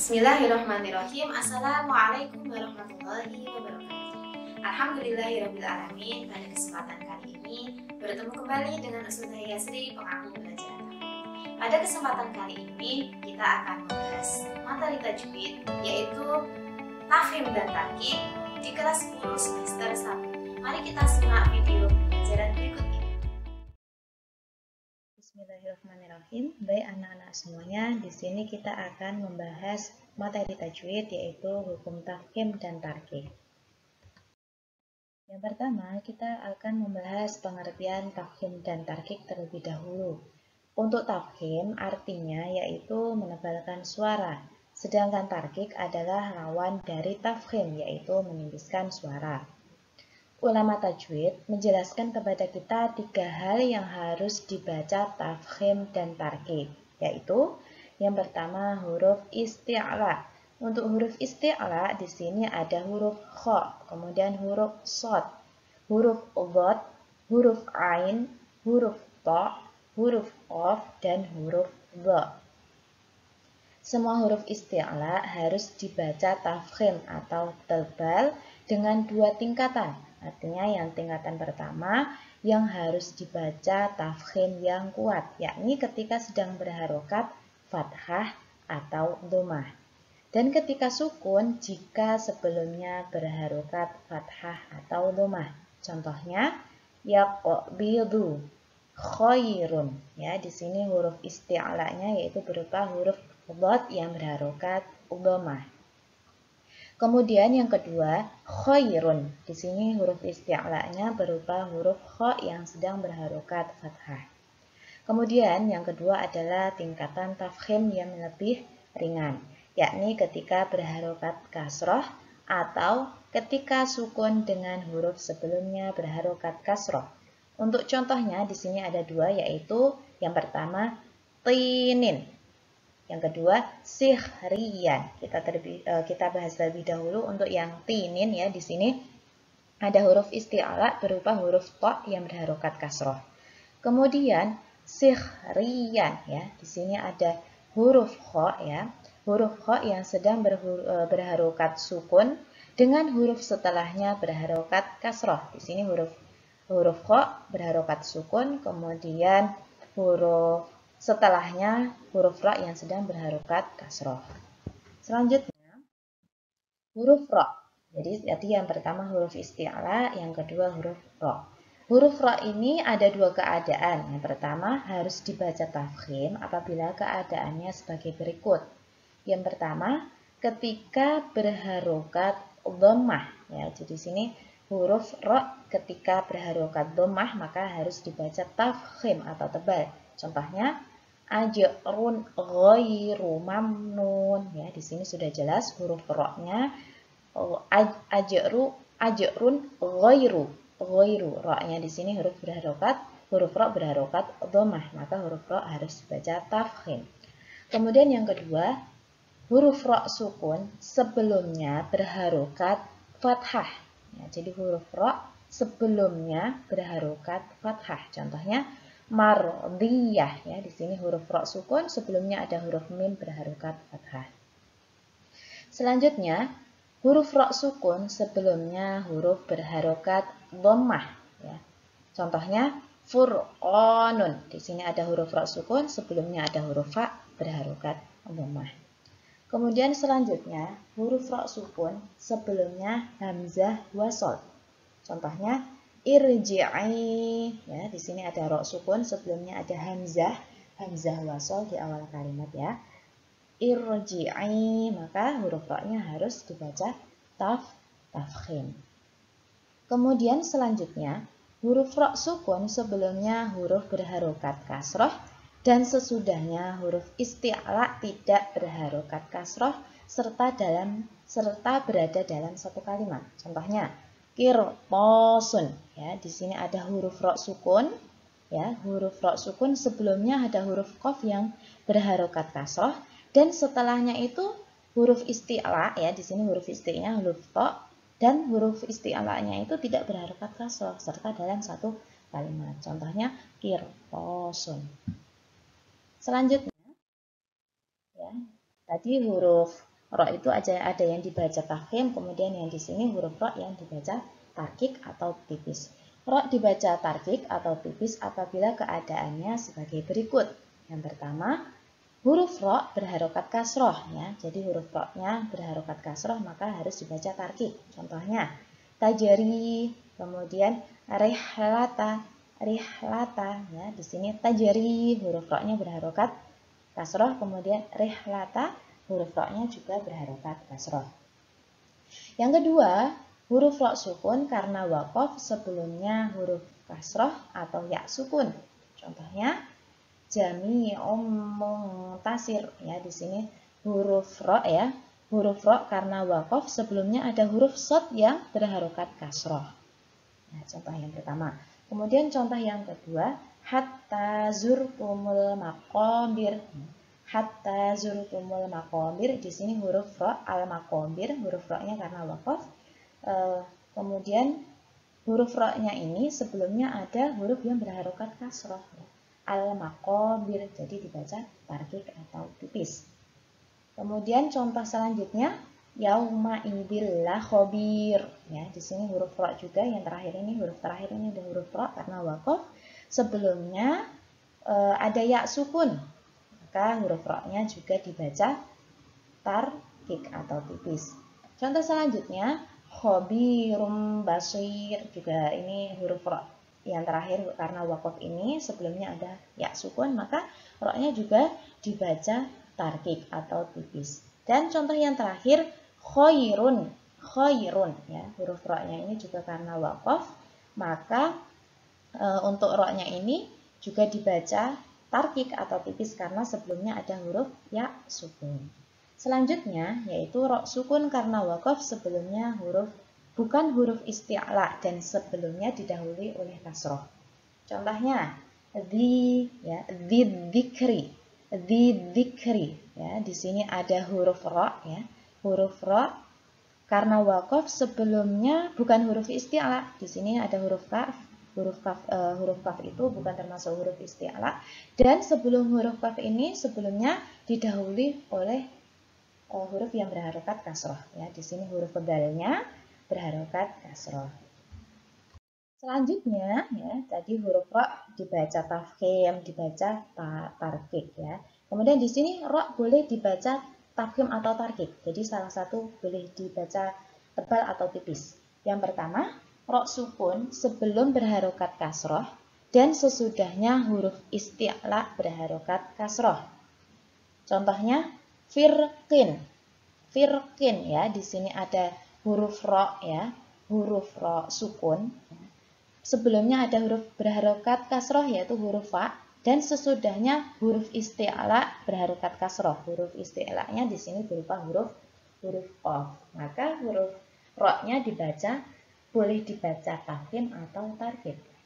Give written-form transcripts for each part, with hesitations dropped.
Bismillahirrahmanirrahim. Assalamualaikum warahmatullahi wabarakatuh. Alhamdulillahirrahmanirrahim. Pada kesempatan kali ini bertemu kembali dengan Ustazah Yasri, pengaku belajar. Pada kesempatan kali ini kita akan membahas materi tajwid, yaitu tafhim dan tarkib di kelas 10 semester 1. Mari kita simak video pembelajaran berikut ini. Bismillahirrahmanirrahim. Baik anak-anak semuanya, di sini kita akan membahas materi tajwid, yaitu hukum tafhim dan tarkib. Yang pertama, kita akan membahas pengertian tafhim dan tarkib terlebih dahulu. Untuk tafhim artinya yaitu menebalkan suara, sedangkan tarkib adalah lawan dari tafhim, yaitu menipiskan suara. Ulama tajwid menjelaskan kepada kita 3 hal yang harus dibaca tafhim dan tarkib, yaitu yang pertama huruf isti'la. Untuk huruf isti'la di sini ada huruf kha, kemudian huruf shad, huruf dhad, huruf ain, huruf ta, huruf qaf dan huruf dha. Semua huruf isti'la harus dibaca tafhim atau tebal dengan 2 tingkatan. Artinya yang tingkatan pertama yang harus dibaca tafkhim yang kuat, yakni ketika sedang berharokat fathah atau dhammah. Dan ketika sukun jika sebelumnya berharokat fathah atau dhammah. Contohnya yaqbidu, khairun. Ya, di sini huruf isti'lanya yaitu berupa huruf dhad yang berharokat dhammah. Kemudian yang kedua, khairun. Di sini huruf isti'lanya berupa huruf kha yang sedang berharokat fathah. Kemudian yang kedua adalah tingkatan tafkhim yang lebih ringan, yakni ketika berharokat kasroh atau ketika sukun dengan huruf sebelumnya berharokat kasroh. Untuk contohnya di sini ada 2, yaitu yang pertama tinin. Yang kedua, sihriyan. Kita bahas terlebih dahulu untuk yang tinin ya. Di sini ada huruf isti'la berupa huruf ta yang berharokat kasroh. Kemudian sihriyan ya. Di sini ada huruf kha ya. Huruf kha yang sedang berharokat sukun dengan huruf setelahnya berharokat kasroh. Di sini huruf kha berharokat sukun, kemudian huruf setelahnya huruf ra yang sedang berharokat kasroh. Selanjutnya, huruf ra. Jadi yang pertama huruf isti'la, yang kedua huruf ra. Huruf ra ini ada 2 keadaan. Yang pertama harus dibaca tafkhim apabila keadaannya sebagai berikut. Yang pertama, ketika berharokat dhammah. Ya, jadi sini huruf ra ketika berharokat dhammah maka harus dibaca tafkhim atau tebal. Contohnya ajrun ghairu mamnun ya, di sini sudah jelas huruf ra-nya ajrun ghairu ra-nya di sini huruf ra berharokat dhammah, maka huruf ra harus dibaca tafkhim. Kemudian yang kedua, huruf ra sukun sebelumnya berharokat fathah ya, jadi huruf ra sebelumnya berharokat fathah. Contohnya mardiyah ya, di sini huruf ra sukun sebelumnya ada huruf mim berharokat fathah. Selanjutnya huruf ra sukun sebelumnya huruf berharokat dhammah ya. Contohnya furqanun, di sini ada huruf ra sukun sebelumnya ada huruf fa berharokat dhammah. Kemudian selanjutnya huruf ra sukun sebelumnya hamzah wasol. Contohnya irji'i ya, di sini ada ra sukun sebelumnya ada hamzah wasol di awal kalimat ya. Irji'i, maka huruf ra-nya harus dibaca tafkhim. Kemudian selanjutnya huruf ra sukun sebelumnya huruf berharokat kasroh dan sesudahnya huruf isti'la tidak berharokat kasroh serta berada dalam satu kalimat. Contohnya qirtasun ya, di sini ada huruf ra sukun ya, huruf ra sukun sebelumnya ada huruf qaf yang berharokat kasroh dan setelahnya itu huruf isti'la ya, di sini huruf isti'nya huruf ta dan huruf isti'lanya itu tidak berharokat kasroh serta dalam satu kalimat. Contohnya qirtasun. Selanjutnya ya, tadi huruf ro itu ada yang dibaca tafkhim, kemudian yang di sini huruf ro yang dibaca tarkik atau tipis. Ro dibaca tarkik atau tipis apabila keadaannya sebagai berikut. Yang pertama, huruf ro berharokat kasroh ya. Jadi huruf ro-nya berharokat kasroh maka harus dibaca tarkik. Contohnya tajari, kemudian rihlata ya. Di sini tajari huruf ro-nya berharokat kasroh, kemudian rihlata huruf ro-nya juga berharokat kasroh. Yang kedua, huruf ro sukun karena waqaf sebelumnya huruf kasroh atau ya sukun. Contohnya jami'um muntasir ya. Di sini huruf ro ya. Huruf ro karena waqaf sebelumnya ada huruf shad yang berharokat kasroh. Nah, contoh yang pertama. Kemudian contoh yang kedua, hatta zurtumul maqabir. Hatta zurtumul maqabir. Di sini huruf ro al maqabir, huruf ro-nya karena waqaf. Kemudian huruf ro-nya ini sebelumnya ada huruf yang berharokat kasroh. Al-maqabir, jadi dibaca tarkik atau tipis. Kemudian contoh selanjutnya, yauma idil la khabir. Ya, di sini huruf ro juga yang terakhir ini, huruf terakhir ini ada huruf ro karena waqaf. Sebelumnya ada ya sukun. Maka huruf ro-nya juga dibaca tarkik atau tipis. Contoh selanjutnya, khabirum basir, juga ini huruf ro yang terakhir karena waqaf ini sebelumnya ada ya sukun maka ro-nya juga dibaca tarkik atau tipis. Dan contoh yang terakhir khairun ya, huruf ro-nya ini juga karena waqaf maka untuk ro-nya ini juga dibaca tarkik atau tipis karena sebelumnya ada huruf ya sukun. Selanjutnya yaitu ro sukun karena waqaf sebelumnya bukan huruf isti'la dan sebelumnya didahului oleh kasroh. Contohnya dzikri ya. Di sini ada huruf ro ya. Huruf ro karena waqaf sebelumnya bukan huruf isti'la. Di sini ada huruf kaf. Huruf kaf itu bukan termasuk huruf isti'la dan sebelum huruf kaf ini sebelumnya didahului oleh huruf yang berharokat kasroh ya. Di sini huruf pegalnya berharokat kasroh. Selanjutnya ya, tadi huruf ro dibaca tafkhim, dibaca tarkik ya. Kemudian di sini ro boleh dibaca tafkhim atau tarkik. Jadi salah satu boleh dibaca tebal atau tipis. Yang pertama, ro sukun sebelum berharokat kasroh dan sesudahnya huruf isti'la berharokat kasroh. Contohnya firqin ya. Di sini ada huruf ro ya, huruf ro sukun. Sebelumnya ada huruf berharokat kasroh yaitu huruf fa dan sesudahnya huruf isti'la berharokat kasroh. Huruf isti'la-nya di sini berupa huruf qaf. Maka huruf ro-nya boleh dibaca tafkhim atau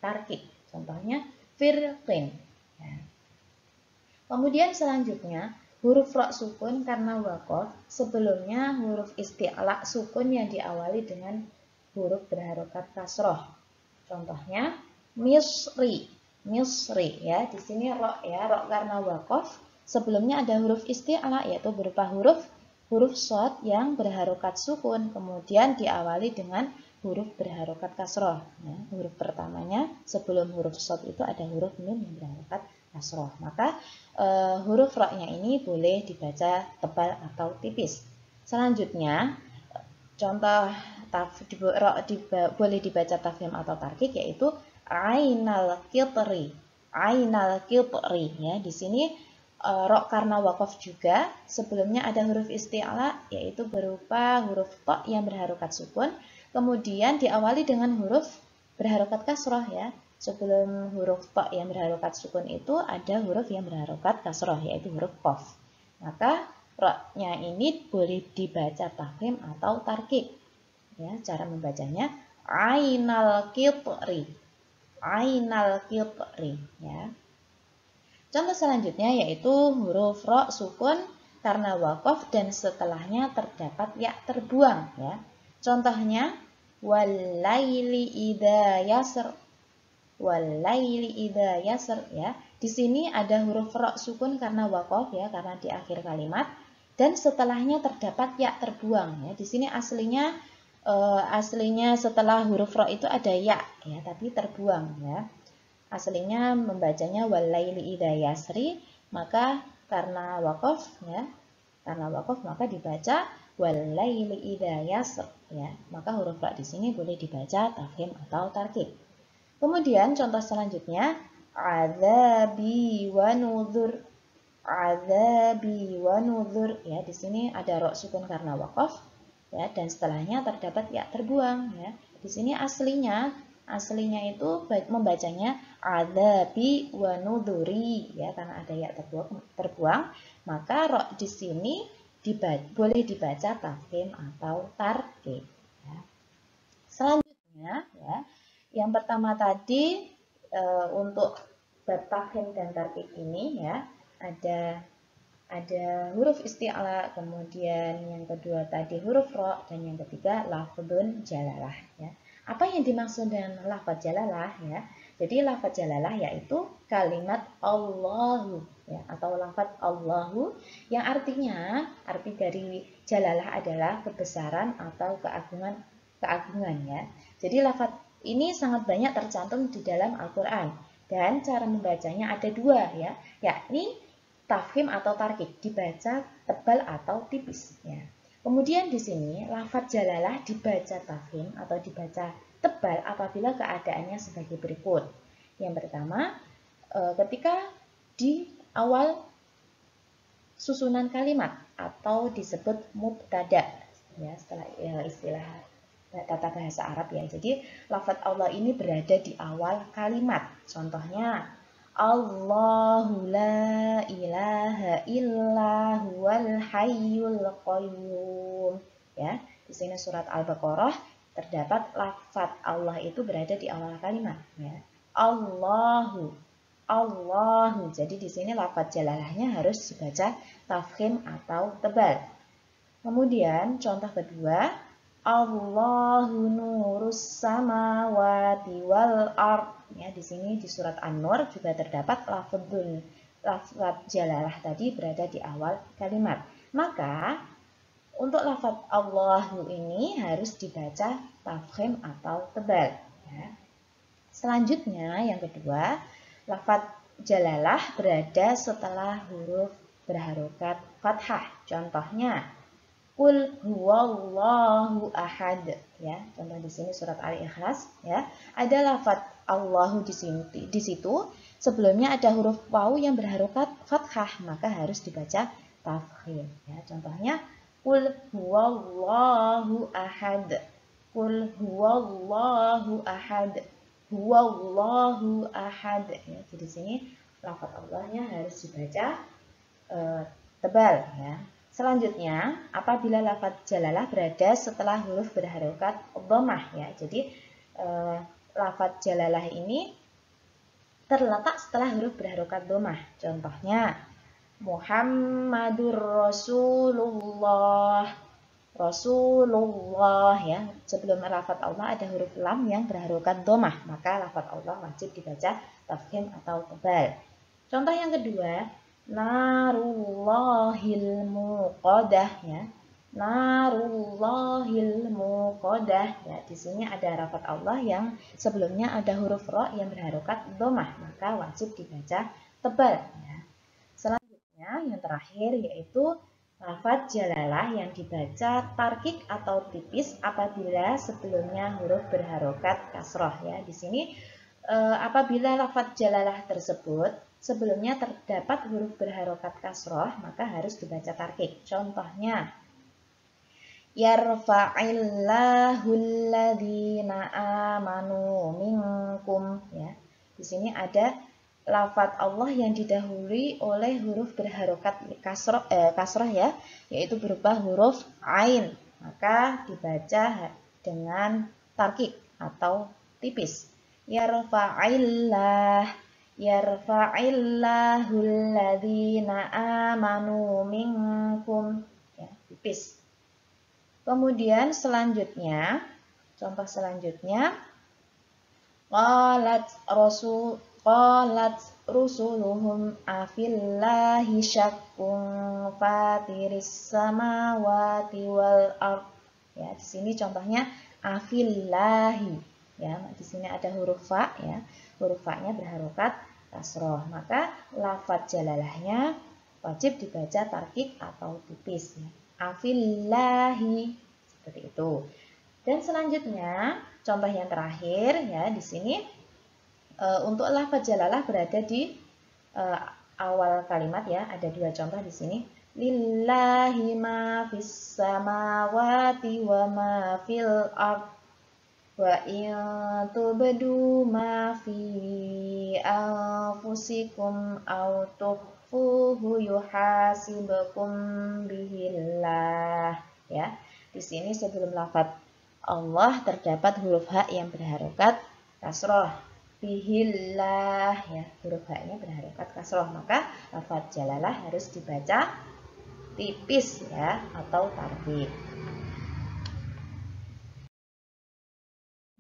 tarkik. Contohnya firqin ya. Kemudian selanjutnya huruf ro sukun karena waqaf sebelumnya huruf isti'la sukun yang diawali dengan huruf berharokat kasroh. Contohnya misri ya. Di sini ro ya, ro karena waqaf sebelumnya ada huruf isti'la yaitu berupa huruf shad yang berharokat sukun kemudian diawali dengan huruf berharokat kasroh ya. Huruf pertamanya sebelum huruf shad itu ada huruf nun yang berharokat kasroh. Maka huruf ro-nya ini boleh dibaca tebal atau tipis. Selanjutnya contoh boleh dibaca tafkhim atau tarkik yaitu ainal qitri ya. Di sini ro karena waqaf juga sebelumnya ada huruf isti'la yaitu berupa huruf to yang berharokat sukun kemudian diawali dengan huruf berharokat kasroh ya. Sebelum huruf to yang berharokat sukun itu ada huruf yang berharokat kasroh yaitu huruf qaf. Maka ro-nya ini boleh dibaca tafkhim atau tarkik. Ya, cara membacanya ainal qitri ya. Contoh selanjutnya yaitu huruf ro sukun karena waqaf dan setelahnya terdapat ya terbuang ya. Contohnya walaili idza yasr ya. Di sini ada huruf ro sukun karena waqaf ya, karena di akhir kalimat. dan setelahnya terdapat ya terbuang ya. Di sini aslinya setelah huruf ro itu ada ya tapi terbuang ya. Aslinya membacanya walaili idza yasri, maka karena waqaf maka dibaca walaili idza yasr ya. Maka huruf ra di sini boleh dibaca tafkhim atau tarkik. Kemudian contoh selanjutnya adzabi wa nuzur. Adzabi wa nuzur ya. Di sini ada ro sukun karena waqaf ya, dan setelahnya terdapat ya terbuang ya. Di sini aslinya itu membacanya adzabi wa nuzuri ya, karena ada ya terbuang, maka ro di sini boleh dibaca tafkhim atau tarkik ya. Selanjutnya ya, yang pertama tadi untuk bab tafkhim dan tarkik ini ya, ada huruf isti'la, kemudian yang kedua tadi huruf ro, dan yang ketiga lafdzun jalalah ya. Apa yang dimaksud dengan lafadz jalalah ya? Jadi lafadz jalalah yaitu kalimat Allahu ya, atau lafadz Allahu yang artinya, arti dari jalalah adalah kebesaran atau keagungan ya. Jadi lafadz ini sangat banyak tercantum di dalam Al-Qur'an, dan cara membacanya ada dua ya, yakni tafkhim atau tarkik, dibaca tebal atau tipis ya. Kemudian di sini lafadz jalalah dibaca tafkhim atau dibaca tebal apabila keadaannya sebagai berikut. Yang pertama, ketika di awal susunan kalimat atau disebut mubtada ya, setelah istilah tata bahasa Arab ya. Jadi lafadz Allah ini berada di awal kalimat. Contohnya Allahu la ilaha illa huwal hayyul qayyum ya. Di sini surat Al-Baqarah terdapat lafadz Allah itu berada di awal kalimat ya. Allahu. Jadi di sini lafadz jalalahnya harus dibaca tafkhim atau tebal. Kemudian contoh kedua, Allahu nurus samawati wal ard. Ya, di sini di surat An-Nur juga terdapat lafadz jalalah tadi berada di awal kalimat. Maka untuk lafadz Allahu ini harus dibaca tafkhim atau tebal ya. Selanjutnya yang kedua, lafadz jalalah berada setelah huruf berharokat fathah. Contohnya Qul huwallahu ahad ya. Contoh di sini surat Al-Ikhlas ya. Ada lafadz Allahu di situ sebelumnya ada huruf waw yang berharokat fathah, maka harus dibaca tafkhim ya. Contohnya Qul huwallahu ahad. Qul huwallahu ahad. Huwallahu ahad ya. Jadi di sini lafadz Allahnya harus dibaca tebal ya. Selanjutnya, apabila lafadz jalalah berada setelah huruf berharokat dhammah ya. Jadi lafadz jalalah ini terletak setelah huruf berharokat dhammah. Contohnya Muhammadur Rasulullah. Rasulullah ya. Sebelum lafadz Allah ada huruf lam yang berharokat dhammah, maka lafadz Allah wajib dibaca tafkhim atau tebal. Contoh yang kedua, narullahil muqadah ya. Narullahil muqadah ya. Di sini ada lafadz Allah yang sebelumnya ada huruf ro yang berharokat dhammah, maka wajib dibaca tebal ya. Selanjutnya yang terakhir yaitu lafadz jalalah yang dibaca tarkik atau tipis apabila sebelumnya huruf berharokat kasroh ya. Di sini apabila lafadz jalalah tersebut sebelumnya terdapat huruf berharokat kasroh, maka harus dibaca tarkik. Contohnya yarfa'illahu alladhina amanu minkum ya. Di sini ada lafadz Allah yang didahului oleh huruf berharokat kasroh ya, yaitu berupa huruf ain, maka dibaca dengan tarkik atau tipis. Yarfa'illahu alladhina amanu minkum ya, tipis. Kemudian selanjutnya, contoh selanjutnya qalat qalat rusuluhum afillahi syakkun fatiris samawati wal ard. Ya, di sini contohnya afillahi. Ya, di sini ada huruf fa ya. Huruf fa-nya berharokat kasroh. Maka lafadz jalalahnya wajib dibaca tarkik atau tipis ya. Afillahi seperti itu. Dan selanjutnya contoh yang terakhir ya di sini untuk lafadz jalalah berada di awal kalimat ya. Ada dua contoh di sini. Lillahi ma fis samawati wa ma fil ard wa in tubdu ma fi anfusikum aw tukhfuhu yuhasibukum bihillah. Ya. Di sini sebelum lafadz Allah terdapat huruf ha yang berharokat kasroh. Bihillah ya, huruf ha-nya berharokat kasroh, maka lafadz jalalah harus dibaca tipis ya atau tarkik.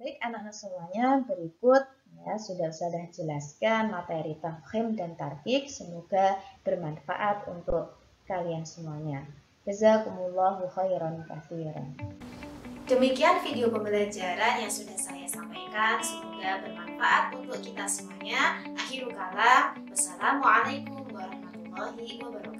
Baik anak-anak semuanya, berikut ya sudah jelaskan materi tafkhim dan tarkik, semoga bermanfaat untuk kalian semuanya. Jazakumullahu khairan katsiran. Demikian video pembelajaran yang sudah saya sampaikan, semoga bermanfaat untuk kita semuanya. Akhirul kalam, wassalamualaikum warahmatullahi wabarakatuh.